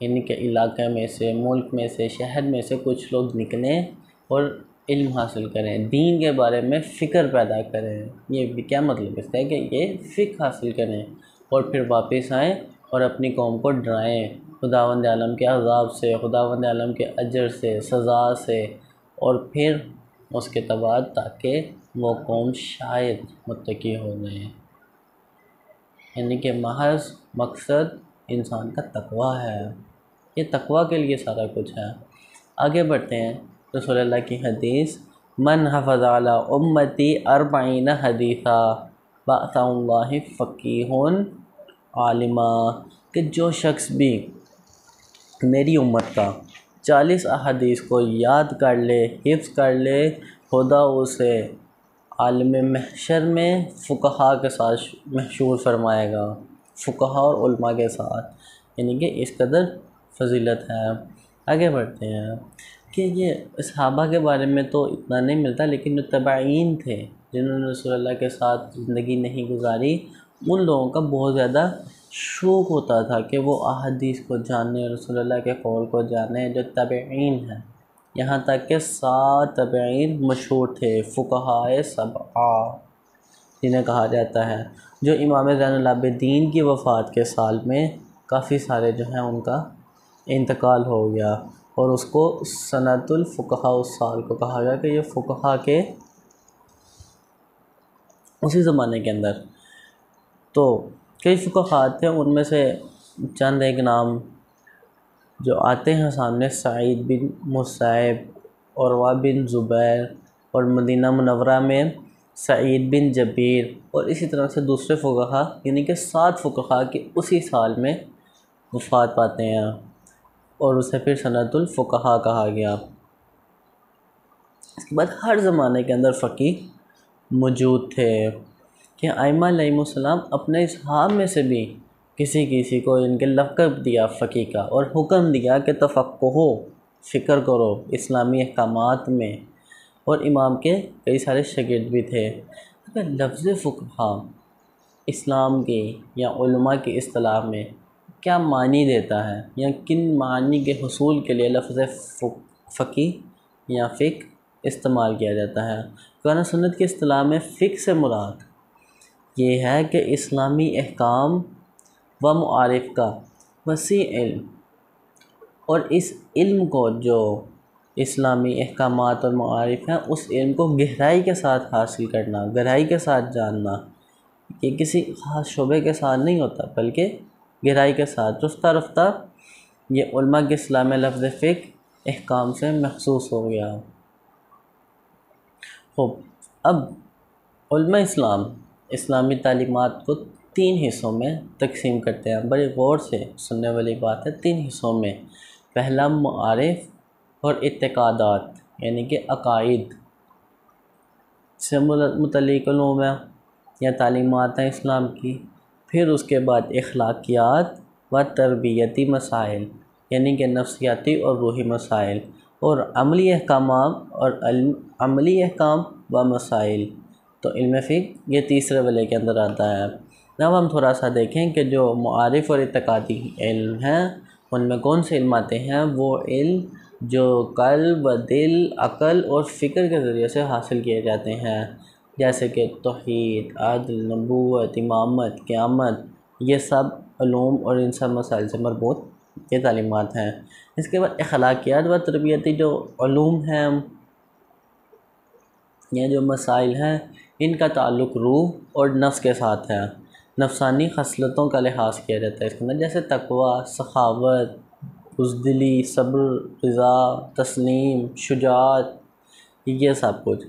یعنی کہ علاقے میں سے، ملک میں سے، شہر میں سے کچھ لوگ نکلیں اور علم حاصل کریں، دین کے بارے میں فکر پیدا کریں۔ یہ بھی کیا مطلب اس کا ہے کہ یہ فقہ حاصل کریں اور پھر واپس آئیں اور اپنی قوم کو ڈرائیں خداوند عالم کے عذاب سے، خداوند عالم کے اجر سے، سزا سے، اور پھر اس کے بعد تاکہ وہ قوم شاید متقی ہو جائیں۔ یعنی کہ محض مقصد انسان کا تقویٰ ہے، یہ تقویٰ کے لیے سارا کچھ ہے۔ آگے بڑھتے ہیں رسول اللہ کی حدیث، من حفظ علی امتی 40 حدیثا بعث اللہ فقیہ عالما، کہ جو شخص بھی میری امت کا 40 احادیث کو یاد کر لے، حفظ کر لے، خدا اسے عالم محشر میں فقہا کے ساتھ محشور فرمائے گا، فقہا اور علماء کے ساتھ، یعنی کہ اس قدر فضیلت ہے۔ آگے بڑھتے ہیں کہ یہ صحابہ کے بارے میں تو اتنا نہیں ملتا، لیکن جو تابعین تھے جنہوں نے رسول اللہ کے ساتھ زندگی نہیں گزاری، ان لوگوں کا بہت زیادہ شوق ہوتا تھا کہ وہ احادیث کو جانیں، رسول اللہ کے قول کو جانیں۔ جو تابعین ہیں، یہاں تک کہ 7 تابعین مشہور تھے، فقہائے 7 جنہیں کہا جاتا ہے، جو امام زین العابدین کی وفات کے سال میں کافی سارے جو ہیں ان کا انتقال ہو گیا، اور اس کو سنۃ الفقہا اس سال کو کہا گیا کہ یہ فقہا کے اسی زمانے کے اندر۔ تو کئی فقہا تھے، ان میں سے چند ایک نام جو آتے ہیں سامنے، سعید بن مصعب، عروہ بن زبیر، اور مدینہ منورہ میں سعید بن جبیر، اور اسی طرح سے دوسرے فقہا، یعنی کہ 7 فقہا کے اسی سال میں وفات پاتے ہیں، اور اسے پھر سنۃ الفقہا کہا گیا۔ اس کے بعد ہر زمانے کے اندر فقیہ موجود تھے کہ ائمہ علیہم السلام اپنے اصحاب میں سے بھی کسی کو ان کے لقب دیا فقیہ کا، اور حکم دیا کہ تفقہو، فکر کرو اسلامی احکامات میں، اور امام کے کئی سارے شاگرد بھی تھے۔ اگر لفظ فقہا اسلام کی یا علماء کی اصطلاح میں کیا معنی دیتا ہے، یا کن معنی کے حصول کے لیے لفظ فقیہ یا فقہ استعمال کیا جاتا ہے؟ قرآن سنت کی اصطلاح میں فقہ سے مراد یہ ہے کہ اسلامی احکام و معارف کا وسیع علم، اور اس علم کو جو اسلامی احکامات اور معارف ہیں، اس علم کو گہرائی کے ساتھ حاصل کرنا، گہرائی کے ساتھ جاننا، یہ کسی خاص شعبے کے ساتھ نہیں ہوتا بلکہ گہرائی کے ساتھ رفتہ رفتہ یہ علماء کی اصطلاح میں لفظ فقہ احکام سے محسوس ہو گیا۔ خوب، اب علماء اسلام اسلامی تعلیمات کو 3 حصوں میں تقسیم کرتے ہیں، بڑے غور سے سننے والی بات ہے۔ 3 حصوں میں، پہلا معارف اور اعتقادات، یعنی کہ عقائد سے متعلق علوم ہے یا تعلیمات ہیں اسلام کی، پھر اس کے بعد اخلاقیات و تربیتی مسائل، یعنی کہ نفسیاتی اور روحی مسائل، اور عملی احکامات اور عملی احکام و مسائل۔ تو علم فقہ یہ تیسرے والے کے اندر آتا ہے۔ اب ہم تھوڑا سا دیکھیں کہ جو معارف اور اعتقادی علم ہیں ان میں کون سے علم آتے ہیں۔ وہ علم جو قلب و دل، عقل اور فکر کے ذریعے سے حاصل کیے جاتے ہیں، جیسے کہ توحید، عدل، نبوت، امامت، قیامت، یہ سب علوم اور ان سب مسائل سے مربوط یہ تعلیمات ہیں۔ اس کے بعد اخلاقیات و تربیتی جو علوم ہیں، یہ جو مسائل ہیں، ان کا تعلق روح اور نفس کے ساتھ ہے، نفسانی خصلتوں کا لحاظ کیا جاتا ہے اس کے اندر، جیسے تقویٰ، سخاوت، بزدلی، صبر، رضا، تسلیم، شجاعت، یہ سب کچھ۔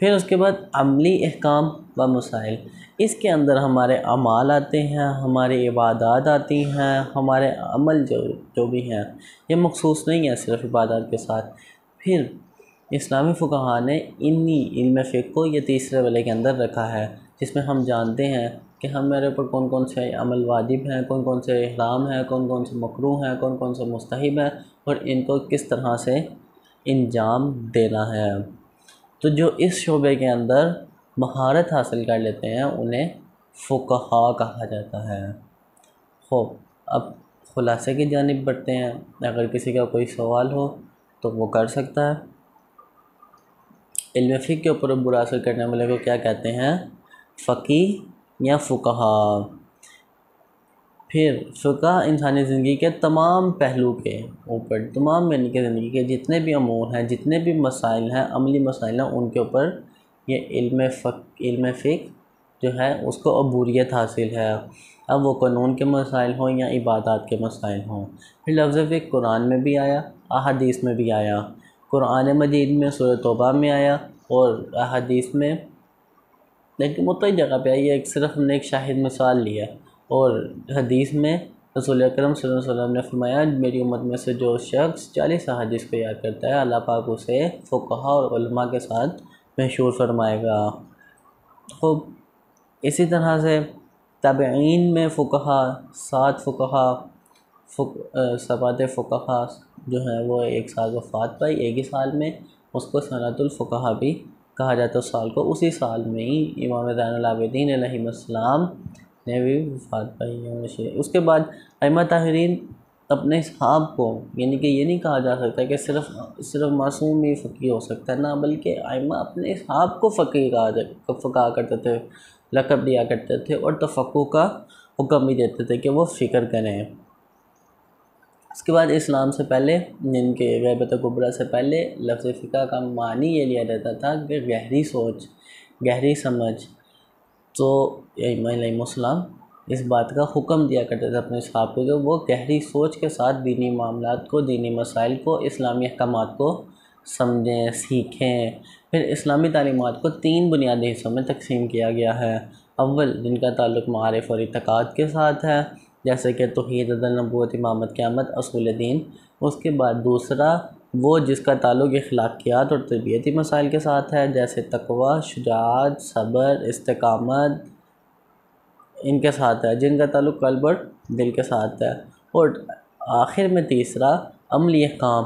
پھر اس کے بعد عملی احکام و مسائل، اس کے اندر ہمارے اعمال آتے ہیں، ہماری عبادات آتی ہیں، ہمارے عمل جو بھی ہیں، یہ مخصوص نہیں ہے صرف عبادات کے ساتھ۔ پھر اسلامی فقہا نے انہی علم فقہ کو یہ تیسرے والے کے اندر رکھا ہے، جس میں ہم جانتے ہیں کہ ہمارے اوپر کون کون سے عمل واجب ہیں، کون کون سے احرام ہیں، کون کون سے مکروہ ہیں، کون کون سے مستحب ہیں، اور ان کو کس طرح سے انجام دینا ہے۔ تو جو اس شعبے کے اندر مہارت حاصل کر لیتے ہیں انہیں فقہا کہا جاتا ہے۔ خوب، اب خلاصے کی جانب بڑھتے ہیں۔ اگر کسی کا کوئی سوال ہو تو وہ کر سکتا ہے۔ علم فقہ کے اوپر برا اثر کرنے والے کو کیا کہتے ہیں؟ فقیہ یا فقہا۔ پھر فقہ انسانی زندگی کے تمام پہلو کے اوپر، تمام یعنی کہ زندگی کے جتنے بھی امور ہیں، جتنے بھی مسائل ہیں، عملی مسائل ہیں، ان کے اوپر یہ علم فقہ جو ہے اس کو عبوریت حاصل ہے۔ اب وہ قانون کے مسائل ہوں یا عبادات کے مسائل ہوں۔ پھر لفظ فقہ قرآن میں بھی آیا، احادیث میں بھی آیا۔ قرآن مجید میں سورہ توبہ میں آیا اور احادیث میں، لیکن مختلف جگہ پہ آئی ہے، صرف ہم نے ایک شاہد مثال لیا۔ اور حدیث میں رسول اکرم صلی اللہ علیہ وسلم نے فرمایا میری امت میں سے جو شخص 40 احادیث کو یاد کرتا ہے اللہ پاک اسے فقہا اور علماء کے ساتھ محشور فرمائے گا۔ خوب اسی طرح سے تابعین میں فقہا، 7 فقہا، 7 فقہا جو ہیں وہ ایک سال وفات پائی، ایک ہی سال میں، اس کو سنۃ الفقہا بھی کہا جاتا ہے۔ سال کو اسی سال میں ہی امام زین العابدین علیہ السلام نے بھی وفات پائی۔ اس کے بعد ائمہ طاہرین اپنے اصحاب کو، یعنی کہ یہ نہیں کہا جا سکتا کہ صرف معصوم ہی فقیہ ہو سکتا ہے، نہ بلکہ ائمہ اپنے اصحاب کو فقہ کرتے تھے، لقب دیا کرتے تھے اور تفقہ کا حکم بھی دیتے تھے کہ وہ فکر کریں۔ اس کے بعد اسلام سے پہلے، جن کے غیبت کبریٰ سے پہلے، لفظ فقہ کا معنی یہ لیا جاتا تھا کہ گہری سوچ، گہری سمجھ۔ تو ائمہ علیہ السلام اس بات کا حکم دیا کرتے تھے اپنے اصحاب کو کہ وہ گہری سوچ کے ساتھ دینی معاملات کو، دینی مسائل کو، اسلامی احکامات کو سمجھیں، سیکھیں۔ پھر اسلامی تعلیمات کو 3 بنیادی حصوں میں تقسیم کیا گیا ہے۔ اول، جن کا تعلق معارف اور اعتقاد کے ساتھ ہے، جیسے کہ توحید، عدل، نبوت، امامت، قیامت، اصول دین۔ اس کے بعد دوسرا، وہ جس کا تعلق اخلاقیات اور تربیتی مسائل کے ساتھ ہے، جیسے تقوی، شجاعت، صبر، استقامت، ان کے ساتھ ہے، جن کا تعلق قلب اور دل کے ساتھ ہے۔ اور آخر میں تیسرا، عملی احکام،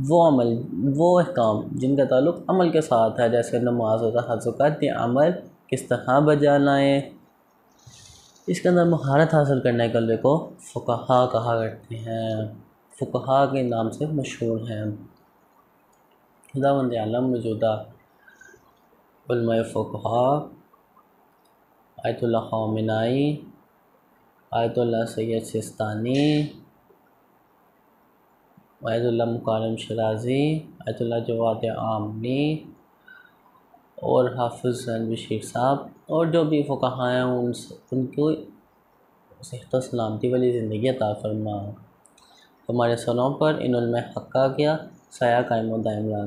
وہ احکام جن کا تعلق عمل کے ساتھ ہے، جیسے نماز، روزہ، حج، زکوٰۃ، یہ عمل کس طرح بجا لائیں۔ اس کے اندر مہارت حاصل کرنے والے کو فقہا کہا کرتے ہیں، فقہا کے نام سے مشہور ہیں۔ خداوند عالم موجودہ علماء فقہا، آیت اللہ خامنائی، آیت اللہ سید سستانی، آیت اللہ مکارم شرازی، آیت اللہ جواد عاملی اور حافظ بشیر صاحب، اور جو بھی فقہا ہیں ان کو صحت و سلامتی والی زندگی عطا فرما۔ ہمارے سروں پر ان علماء حق کا کیا سایہ قائم و دائم رہا۔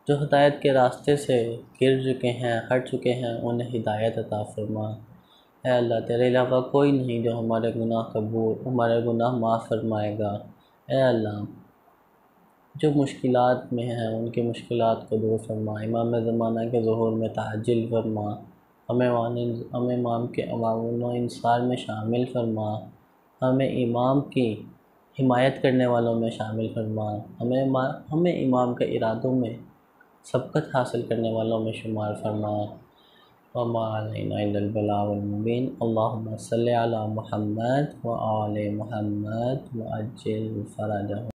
جو ہدایت کے راستے سے گر چکے ہیں، ہٹ چکے ہیں، انہیں ہدایت عطا فرما۔ اے اللہ، تیرے علاوہ کوئی نہیں جو ہمارے گناہ معاف فرمائے گا۔ اے اللہ، جو مشکلات میں ہیں ان کی مشکلات کو دور فرما، امام زمانہ کے ظہور میں تعجل فرما، ہمیں امام کے معاون و انصار میں شامل فرما، ہمیں امام کی حمایت کرنے والوں میں شامل فرما، ہمیں امام کے ارادوں میں سبقت حاصل کرنے والوں میں شمار فرما۔ وما علینا الا البلاغ المبین۔ اللہم صلی علی محمد و آل محمد وعجل فرجہ۔